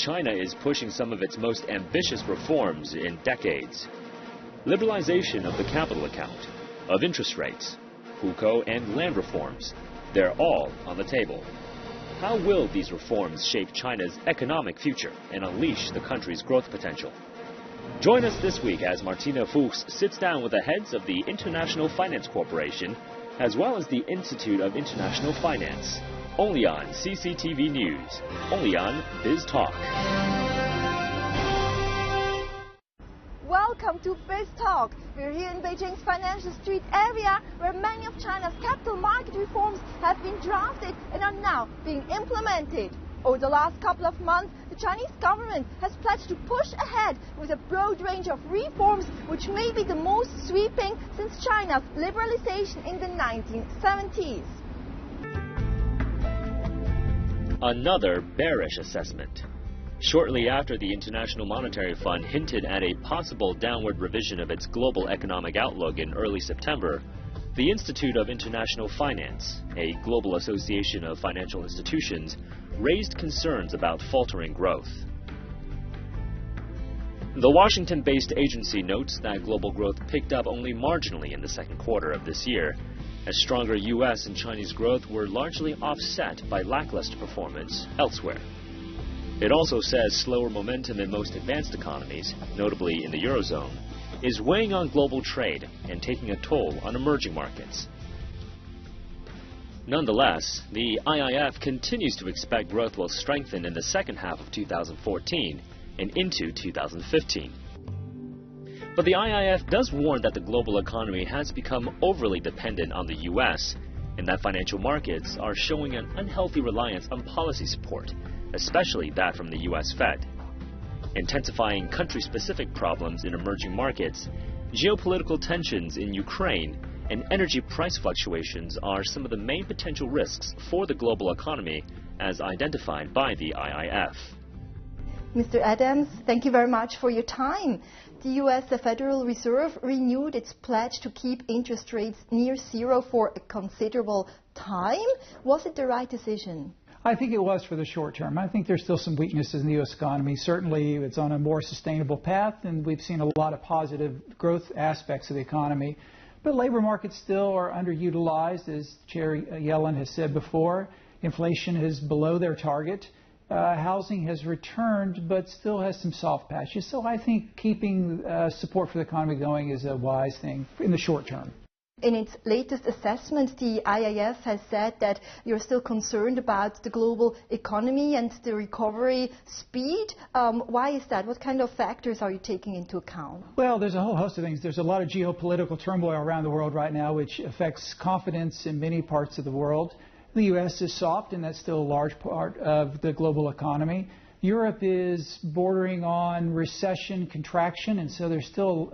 China is pushing some of its most ambitious reforms in decades. Liberalization of the capital account, of interest rates, hukou and land reforms, they're all on the table. How will these reforms shape China's economic future and unleash the country's growth potential? Join us this week as Martina Fuchs sits down with the heads of the International Finance Corporation as well as the Institute of International Finance. Only on CCTV News. Only on Biz Talk. Welcome to Biz Talk. We're here in Beijing's Financial Street area where many of China's capital market reforms have been drafted and are now being implemented. Over the last couple of months, the Chinese government has pledged to push ahead with a broad range of reforms which may be the most sweeping since China's liberalization in the 1970s. Another bearish assessment. Shortly after the International Monetary Fund hinted at a possible downward revision of its global economic outlook in early September, the Institute of International Finance, a global association of financial institutions, raised concerns about faltering growth. The Washington-based agency notes that global growth picked up only marginally in the second quarter of this year, as stronger U.S. and Chinese growth were largely offset by lackluster performance elsewhere. It also says slower momentum in most advanced economies, notably in the Eurozone, is weighing on global trade and taking a toll on emerging markets. Nonetheless, the IIF continues to expect growth will strengthen in the second half of 2014 and into 2015. But the IIF does warn that the global economy has become overly dependent on the U.S. and that financial markets are showing an unhealthy reliance on policy support, especially that from the U.S. Fed. Intensifying country-specific problems in emerging markets, geopolitical tensions in Ukraine, and energy price fluctuations are some of the main potential risks for the global economy as identified by the IIF. Mr. Adams, thank you very much for your time. The U.S. Federal Reserve renewed its pledge to keep interest rates near zero for a considerable time. Was it the right decision? I think it was for the short term. I think there's still some weaknesses in the U.S. economy. Certainly, it's on a more sustainable path, and we've seen a lot of positive growth aspects of the economy. But labor markets still are underutilized, as Chair Yellen has said before. Inflation is below their target. Housing has returned, but still has some soft patches. So I think keeping support for the economy going is a wise thing in the short term. In its latest assessment, the IIF has said that you're still concerned about the global economy and the recovery speed. Why is that? What kind of factors are you taking into account? Well, there's a whole host of things. There's a lot of geopolitical turmoil around the world right now, which affects confidence in many parts of the world. The U.S. is soft, and that's still a large part of the global economy. Europe is bordering on recession, contraction, and so there's still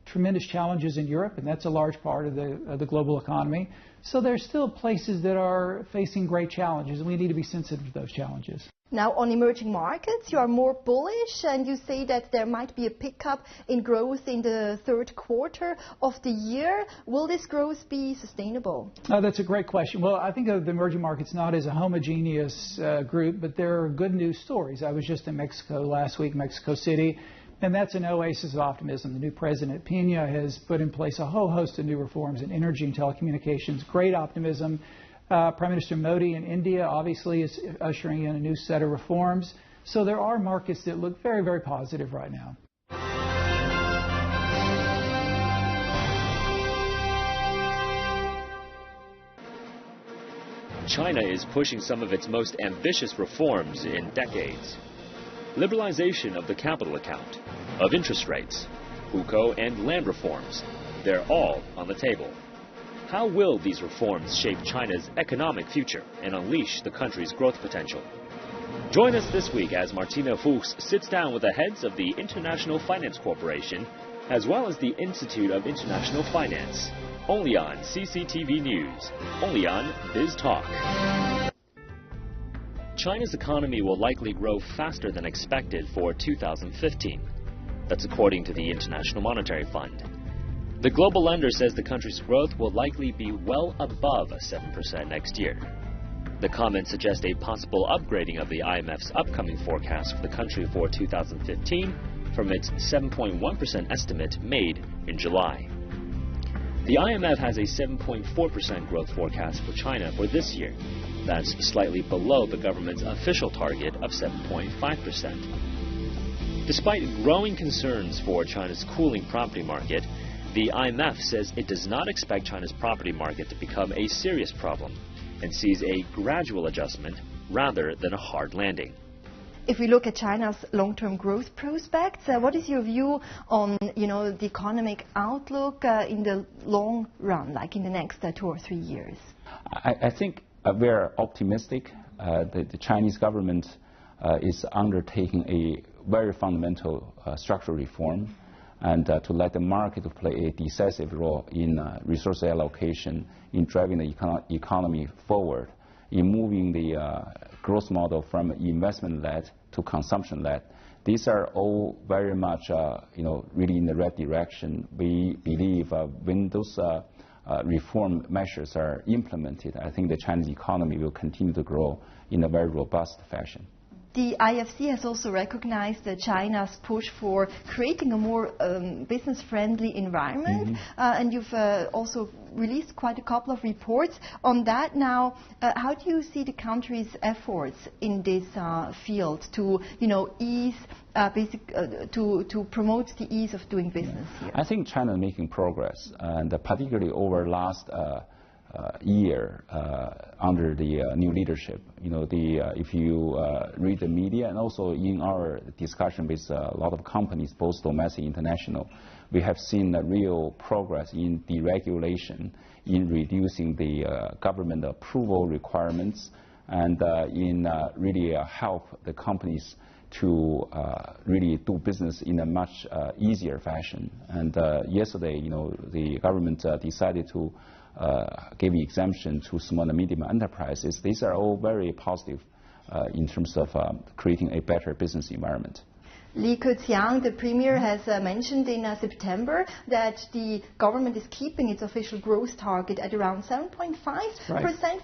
tremendous challenges in Europe, and that's a large part of the global economy. So there's still places that are facing great challenges, and we need to be sensitive to those challenges. Now, on emerging markets, you are more bullish, and you say that there might be a pickup in growth in the third quarter of the year. Will this growth be sustainable? That's a great question. Well, I think of the emerging markets not as a homogeneous group, but there are good news stories. I was just in Mexico last week, Mexico City, and that's an oasis of optimism. The new president, Peña, has put in place a whole host of new reforms in energy and telecommunications. Great optimism. Prime Minister Modi in India obviously is ushering in a new set of reforms. So there are markets that look very, very positive right now. China is pushing some of its most ambitious reforms in decades. Liberalization of the capital account, of interest rates, hukou and land reforms, they're all on the table. How will these reforms shape China's economic future and unleash the country's growth potential? Join us this week as Martina Fuchs sits down with the heads of the International Finance Corporation as well as the Institute of International Finance. Only on CCTV News. Only on Biz Talk. China's economy will likely grow faster than expected for 2015. That's according to the International Monetary Fund. The global lender says the country's growth will likely be well above 7% next year. The comments suggest a possible upgrading of the IMF's upcoming forecast for the country for 2015 from its 7.1% estimate made in July. The IMF has a 7.4% growth forecast for China for this year. That's slightly below the government's official target of 7.5%. Despite growing concerns for China's cooling property market, the IMF says it does not expect China's property market to become a serious problem and sees a gradual adjustment rather than a hard landing. If we look at China's long-term growth prospects, what is your view on, the economic outlook in the long run, like in the next 2 or 3 years? I think we're optimistic. The Chinese government is undertaking a very fundamental structural reform, and to let the market play a decisive role in resource allocation, in driving the economy forward, in moving the growth model from investment-led to consumption-led. These are all very much, really in the right direction. We believe when those reform measures are implemented, I think the Chinese economy will continue to grow in a very robust fashion. The IFC has also recognized China's push for creating a more business-friendly environment, and you've also released quite a couple of reports on that. Now, how do you see the country's efforts in this field to, ease, to promote the ease of doing business here? I think China is making progress, and particularly over last year under the new leadership. If you read the media and also in our discussion with a lot of companies, both domestic and international, we have seen a real progress in deregulation, in reducing the government approval requirements, and in really help the companies to really do business in a much easier fashion. And yesterday, the government decided to give exemption to small and medium enterprises. These are all very positive in terms of creating a better business environment. Li Keqiang, the premier, has mentioned in September that the government is keeping its official growth target at around 7.5%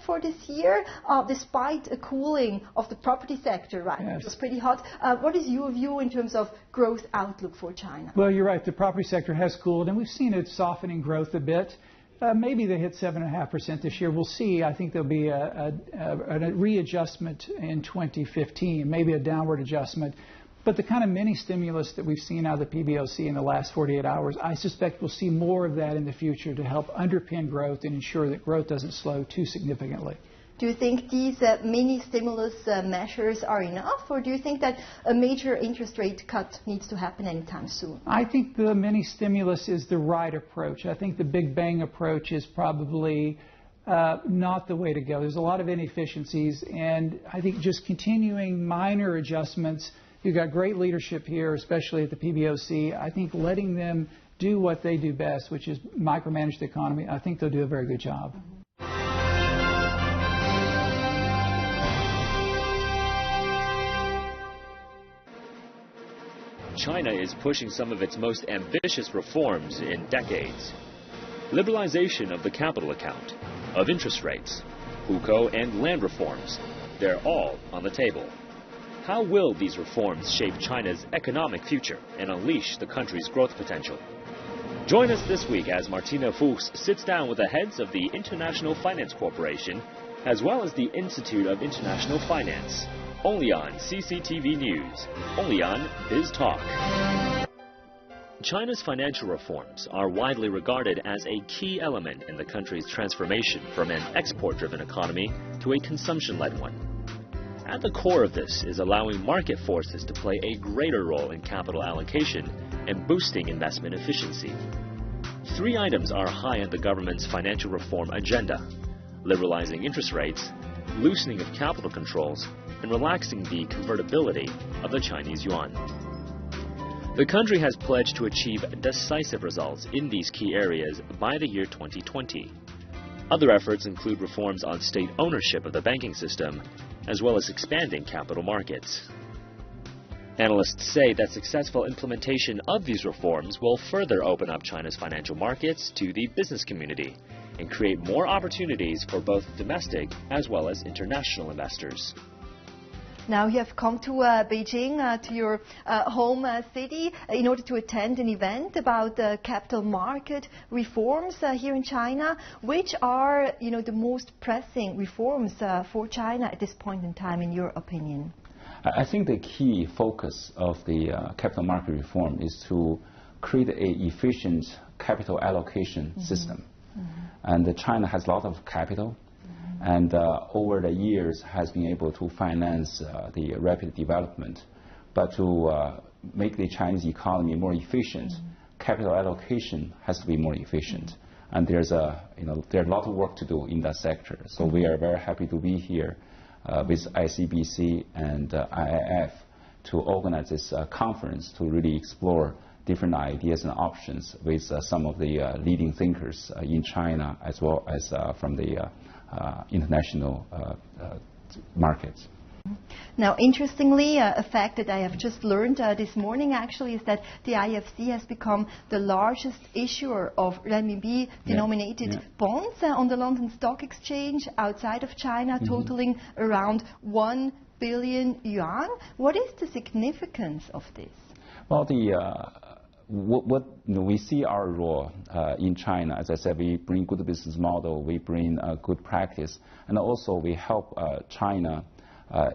for this year, despite a cooling of the property sector, right? Yes. It was pretty hot. What is your view in terms of growth outlook for China? Well, you're right. The property sector has cooled, and we've seen it softening growth a bit. Maybe they hit 7.5% this year. We'll see. I think there'll be a readjustment in 2015, maybe a downward adjustment. But the kind of mini stimulus that we've seen out of the PBOC in the last 48 hours, I suspect we'll see more of that in the future to help underpin growth and ensure that growth doesn't slow too significantly. Do you think these mini stimulus measures are enough, or do you think that a major interest rate cut needs to happen anytime soon? I think the mini stimulus is the right approach. I think the big bang approach is probably not the way to go. There's a lot of inefficiencies, and I think just continuing minor adjustments. You've got great leadership here, especially at the PBOC. I think letting them do what they do best, which is micromanage the economy, I think they'll do a very good job. China is pushing some of its most ambitious reforms in decades. Liberalization of the capital account, of interest rates, hukou and land reforms, they're all on the table. How will these reforms shape China's economic future and unleash the country's growth potential? Join us this week as Martina Fuchs sits down with the heads of the International Finance Corporation as well as the Institute of International Finance. Only on CCTV News. Only on Biz Talk. China's financial reforms are widely regarded as a key element in the country's transformation from an export-driven economy to a consumption-led one. At the core of this is allowing market forces to play a greater role in capital allocation and boosting investment efficiency. 3 items are high on the government's financial reform agenda: liberalizing interest rates, loosening of capital controls, and relaxing the convertibility of the Chinese yuan. The country has pledged to achieve decisive results in these key areas by the year 2020. Other efforts include reforms on state ownership of the banking system, as well as expanding capital markets. Analysts say that successful implementation of these reforms will further open up China's financial markets to the business community and create more opportunities for both domestic as well as international investors. Now you have come to Beijing, to your home city, in order to attend an event about capital market reforms here in China. Which are, the most pressing reforms for China at this point in time, in your opinion? I think the key focus of the capital market reform is to create an efficient capital allocation system. And China has a lot of capital. And over the years has been able to finance the rapid development. But to make the Chinese economy more efficient, capital allocation has to be more efficient. And there's a lot of work to do in that sector. So we are very happy to be here with ICBC and IIF to organize this conference to really explore different ideas and options with some of the leading thinkers in China as well as from the international markets. Now, interestingly, a fact that I have just learned this morning actually is that the IFC has become the largest issuer of renminbi-denominated bonds on the London Stock Exchange outside of China, totaling around 1 billion yuan. What is the significance of this? Well, we see our role in China. As I said, we bring good business model, we bring good practice, and also we help China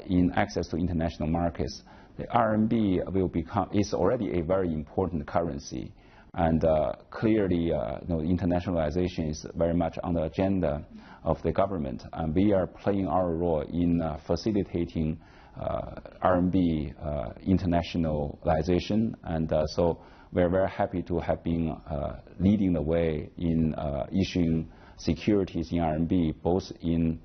in access to international markets. The RMB is already a very important currency, and clearly, internationalization is very much on the agenda of the government, and we are playing our role in facilitating RMB internationalization, and so we're very happy to have been leading the way in issuing securities in RMB, both in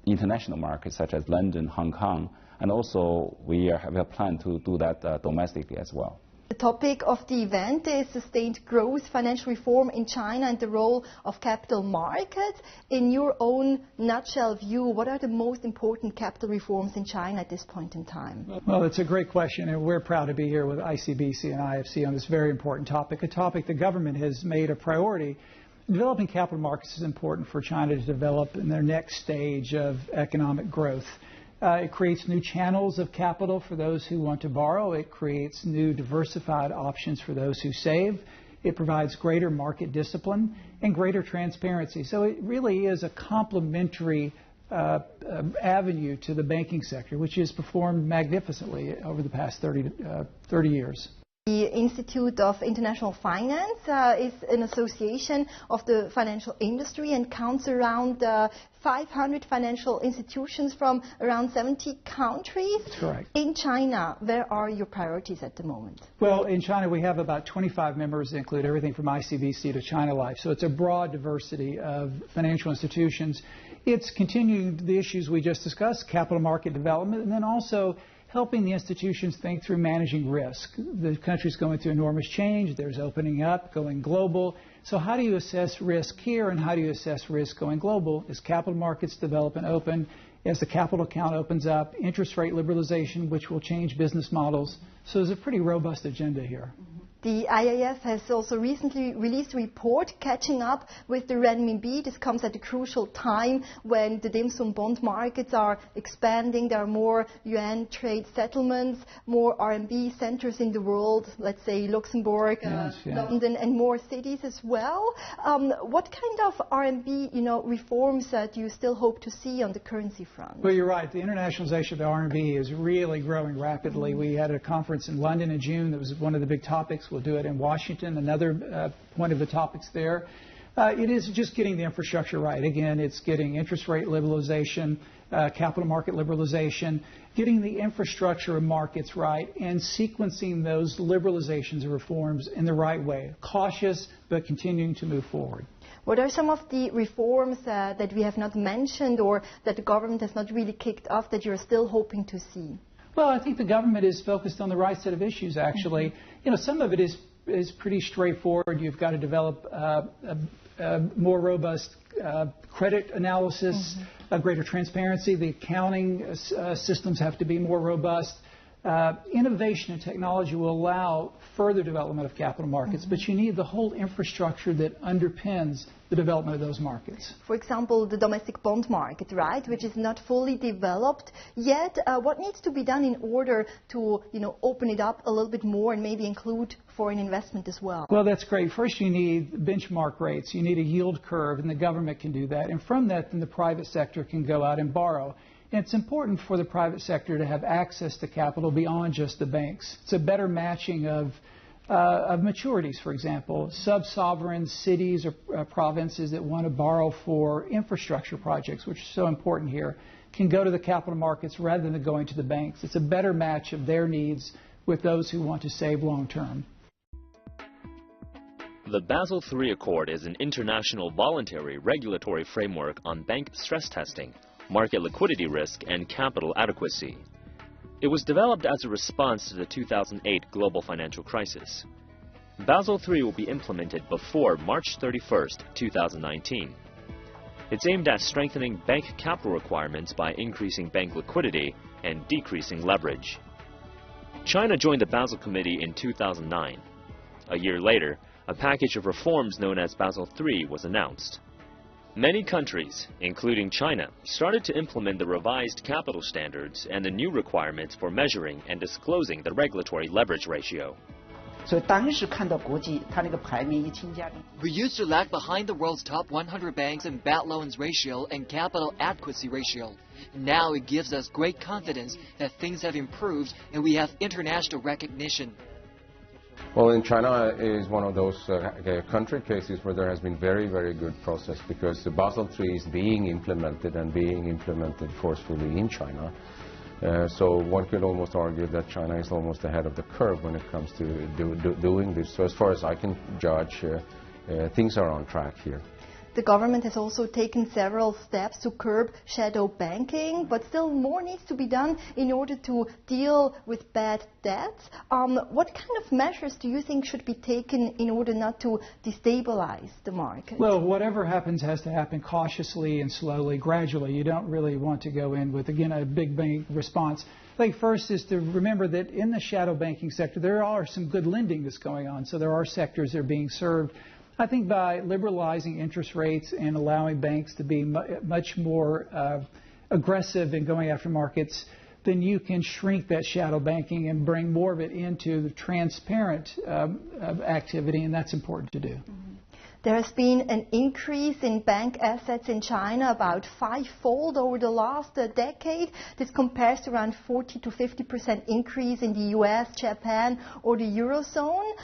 international markets such as London, Hong Kong, and also we have a plan to do that domestically as well. The topic of the event is sustained growth, financial reform in China, and the role of capital markets. In your own nutshell view, what are the most important capital reforms in China at this point in time? Well, it's a great question, and we're proud to be here with ICBC and IFC on this very important topic, a topic the government has made a priority. Developing capital markets is important for China to develop in their next stage of economic growth. It creates new channels of capital for those who want to borrow. It creates new diversified options for those who save. It provides greater market discipline and greater transparency. So it really is a complementary avenue to the banking sector, which has performed magnificently over the past 30 years. The Institute of International Finance is an association of the financial industry and counts around 500 financial institutions from around 70 countries. That's correct. In China, where are your priorities at the moment? Well, in China, we have about 25 members that include everything from ICBC to China Life. So it's a broad diversity of financial institutions. It's continuing the issues we just discussed, capital market development, and then also helping the institutions think through managing risk. The country's going through enormous change. There's opening up, going global. So how do you assess risk here, and how do you assess risk going global? As capital markets develop and open, as the capital account opens up, interest rate liberalization, which will change business models. So there's a pretty robust agenda here. The IIF has also recently released a report catching up with the renminbi. This comes at a crucial time when the dim sum bond markets are expanding. There are more yuan trade settlements, more RMB centers in the world, let's say Luxembourg, London, and more cities as well. What kind of RMB reforms do you still hope to see on the currency front? Well, you're right. The internationalization of the RMB is really growing rapidly. We had a conference in London in June that was one of the big topics. We'll do it in Washington, another one of the topics there. It is just getting the infrastructure right. Again, it's getting interest rate liberalization, capital market liberalization, getting the infrastructure of markets right, and sequencing those liberalizations and reforms in the right way. Cautious, but continuing to move forward. What are some of the reforms that we have not mentioned or that the government has not really kicked off that you're still hoping to see? Well, I think the government is focused on the right set of issues, actually. Some of it is pretty straightforward. You've got to develop a more robust credit analysis, a greater transparency. The accounting systems have to be more robust. Innovation and technology will allow further development of capital markets, but you need the whole infrastructure that underpins the development of those markets. For example, the domestic bond market, right, which is not fully developed yet. What needs to be done in order to, open it up a little bit more and maybe include foreign investment as well? Well, that's great. First, you need benchmark rates. You need a yield curve, and the government can do that. And from that, then the private sector can go out and borrow. And it's important for the private sector to have access to capital beyond just the banks. It's a better matching of maturities, for example. Sub-sovereign cities or provinces that want to borrow for infrastructure projects, which is so important here, can go to the capital markets rather than going to the banks. It's a better match of their needs with those who want to save long term. The Basel III Accord is an international voluntary regulatory framework on bank stress testing, market liquidity risk, and capital adequacy. It was developed as a response to the 2008 global financial crisis. Basel III will be implemented before March 31st, 2019. It's aimed at strengthening bank capital requirements by increasing bank liquidity and decreasing leverage. China joined the Basel Committee in 2009. A year later, a package of reforms known as Basel III was announced. Many countries, including China, started to implement the revised capital standards and the new requirements for measuring and disclosing the regulatory leverage ratio. We used to lag behind the world's top 100 banks in bad loans ratio and capital adequacy ratio. Now it gives us great confidence that things have improved and we have international recognition. Well, in China is one of those country cases where there has been very, very good process because the Basel III is being implemented and being implemented forcefully in China. So one could almost argue that China is almost ahead of the curve when it comes to doing this. So as far as I can judge, things are on track here. The government has also taken several steps to curb shadow banking, but still more needs to be done in order to deal with bad debts. What kind of measures do you think should be taken in order not to destabilize the market? Well, whatever happens has to happen cautiously and slowly, gradually. You don't really want to go in with, again, a big bang response. I think first is to remember that in the shadow banking sector, there are some good lending that's going on. So there are sectors that are being served. I think by liberalizing interest rates and allowing banks to be much more aggressive in going after markets, then you can shrink that shadow banking and bring more of it into the transparent activity, and that's important to do. Mm-hmm. There has been an increase in bank assets in China about 5-fold over the last decade. This compares to around 40 to 50% increase in the US, Japan, or the Eurozone.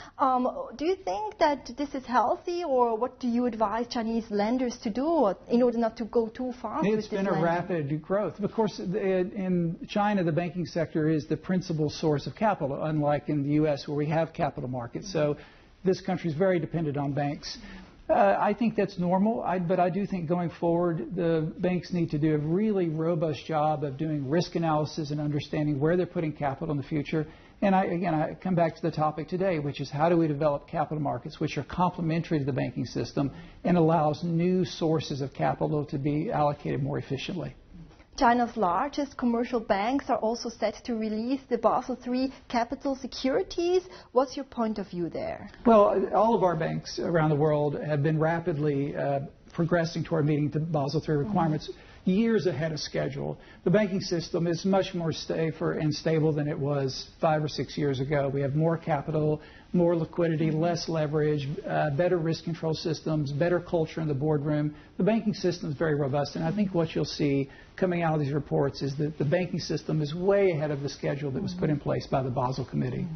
Do you think that this is healthy, or what do you advise Chinese lenders to do in order not to go too far with this lending? It's been a rapid growth. Of course, in China, the banking sector is the principal source of capital, unlike in the US where we have capital markets. So this country is very dependent on banks. I think that's normal, but I do think going forward, the banks need to do a really robust job of doing risk analysis and understanding where they're putting capital in the future. And I come back to the topic today, which is how do we develop capital markets which are complementary to the banking system and allows new sources of capital to be allocated more efficiently. China's largest commercial banks are also set to release the Basel III capital securities. What's your point of view there? Well, all of our banks around the world have been rapidly progressing toward meeting the Basel III requirements years ahead of schedule. The banking system is much more safer and stable than it was 5 or 6 years ago. We have more capital, more liquidity, less leverage, better risk control systems, better culture in the boardroom. The banking system is very robust, and I think what you'll see coming out of these reports is that the banking system is way ahead of the schedule that was put in place by the Basel Committee.